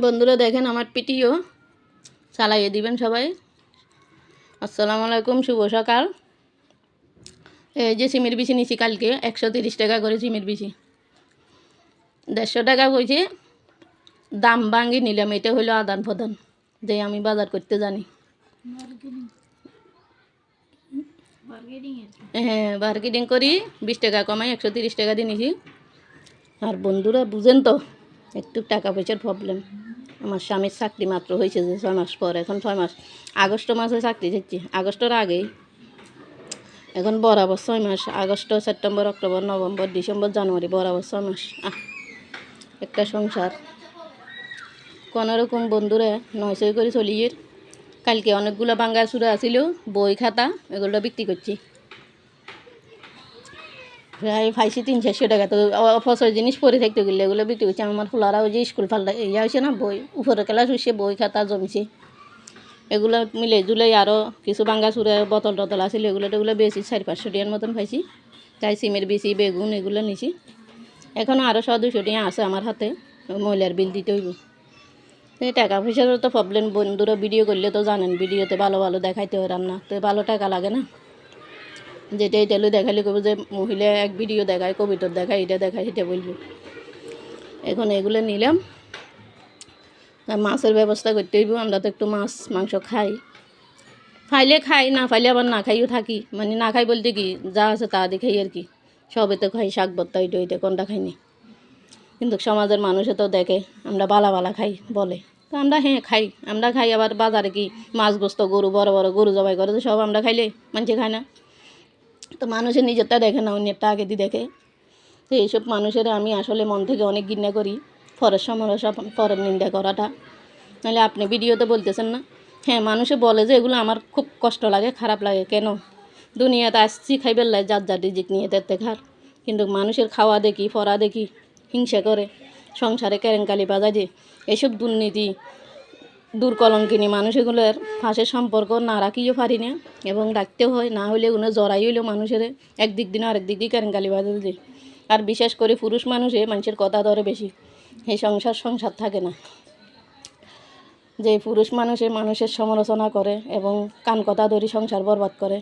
বন্ধুরা দেখেন আমার পিটিও চালাইয়ে দিবেন সবাই। আসসালামু আলাইকুম, শুভ সকাল। এই যে সিমের বিচি নিছি কালকে 130 টাকা করে সিমের বিচি, 150 টাকা কইছে দাম ভাঙ্গি নিলাম। এটা হলো আদান প্রদান, যে আমি বাজার করতে জানি। হ্যাঁ, বার্গেনিং করি 20 টাকা কমাই 130 টাকা দিয়ে নিছি। আর বন্ধুরা বুঝেন তো, একটু টাকা পয়সার প্রবলেম। আমার স্বামীর চাকরি মাত্র হয়েছে যে 6 মাস পর, এখন 6 মাস, আগস্ট মাসে চাকরি দিচ্ছি, আগস্টের আগেই। এখন বরাবর 6 মাস, আগস্ট, সেপ্টেম্বর, অক্টোবর, নভেম্বর, ডিসেম্বর, জানুয়ারি, বরাবর 6 মাস। একটা সংসার কোনোরকম বন্ধুরা 900 করে চলিয়ে। কালকে অনেকগুলো বাঙ্গার চূড়া আছিল, বই খাতা এগুলো বিক্রি করছি, প্রায় পাইছি 300 টাকা। তো অপচয় জিনিস পরে থাকতে গেলে এগুলো বিক্রি করছি। আমার ফুলারাও যে স্কুল ফাল্লা ইয়া হয়েছে না, বই উপরে ক্লাস হয়েছে, বই খাতা জমছে, এগুলো মিলে জুলাই আরও কিছু বাঙ্গা চূড়া বোতল টতল আছিল, এগুলো বেশি 400-500 টাকার মতন পাইছি। তাই সিমের বিচি, বেগুন এগুলো নিছি। এখনও আরও 100-200 টাকা আছে আমার হাতে, মহিলার বিল দিতে হইব। এই টাকা পয়সার তো প্রবলেম। বন্ধুরা ভিডিও করলে তো জানেন, ভিডিওতে ভালো ভালো দেখাইতে হয় রান্না, তো ভালো টাকা লাগে না। যেটা এটালে দেখালে কব যে মহিলা এক ভিডিও দেখায়, কবিতর দেখায়, এটা দেখায়, সেটা বলবো। এখন এগুলো নিলাম, মাছের ব্যবস্থা করতে হইব। আমরা তো একটু মাছ মাংস খাই, ফাইলে খাই, না ফাইলে আবার না খাইও থাকি। মানে না খাই বলতে কি, যা আছে তা দিয়ে খাই আর কি। সবে তো খাই, শাক ভর্তা ওইটা ওইটা, কোনটা খাইনি। কিন্তু সমাজের মানুষে তো দেখে আমরা বালা বালা খাই বলে, তো আমরা হ্যাঁ খাই, আমরা খাই। আবার বাজারে কি মাছ গোস্ত, গরু, বড় বড় গরু জবাই করে, তো সব আমরা খাইলে মানুষে খায় না। তো মানুষের নিজেরটা দেখে না, অন্যেরটা আগে দিয়ে দেখে। তো এইসব মানুষের আমি আসলে মন থেকে অনেক ঘৃণা করি, পরের সমালোচনা, পরের নিন্দা করাটা। নাহলে আপনি ভিডিওতে বলতেছেন না, হ্যাঁ মানুষে বলে যে এগুলো আমার খুব কষ্ট লাগে, খারাপ লাগে। কেন? দুনিয়াতে আসছি খাইবার লাই, যার যার রিজিক নিয়ে তেতে খার। কিন্তু মানুষের খাওয়া দেখি, পড়া দেখি, হিংসা করে, সংসারে কেরেঙ্কালি বাজায় যে এসব দুর্নীতি, দুর্কলঙ্কিনী মানুষ, এগুলোর ফাঁসে সম্পর্ক না রাখিও পারি না, এবং রাখতেও হয় না। হলে এগুলো জড়াই হইলেও মানুষের একদিক দিন আরেক দিক দিয়ে কেরেঙ্কালি বাজায় যে। আর বিশেষ করে পুরুষ মানুষে মানুষের কথা ধরে বেশি, এই সংসার থাকে না। যে পুরুষ মানুষের সমালোচনা করে এবং কান কথা ধরে সংসার বরবাদ করে,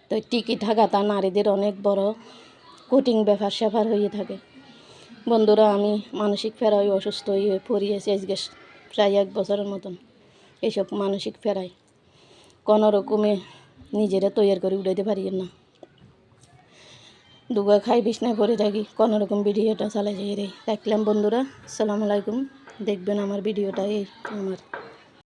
তো টিকি থাকাটা নারীদের অনেক বড় কঠিন ব্যাপার স্যাপার হয়ে থাকে। বন্ধুরা আমি মানসিক ফেরাই অসুস্থ হয়ে পড়িয়েছি আজকে প্রায় 1 বছরের মতন। এইসব মানসিক ফেরাই কোনো রকমে নিজেরা তৈরি করে উঠাইতে পারি না। দুগা খাই, বিছনায় পড়ে থাকি, কোনো রকম ভিডিওটা চালাই যাই রে রাখলাম। বন্ধুরা আসসালামু আলাইকুম, দেখবেন আমার ভিডিওটা। এই আমার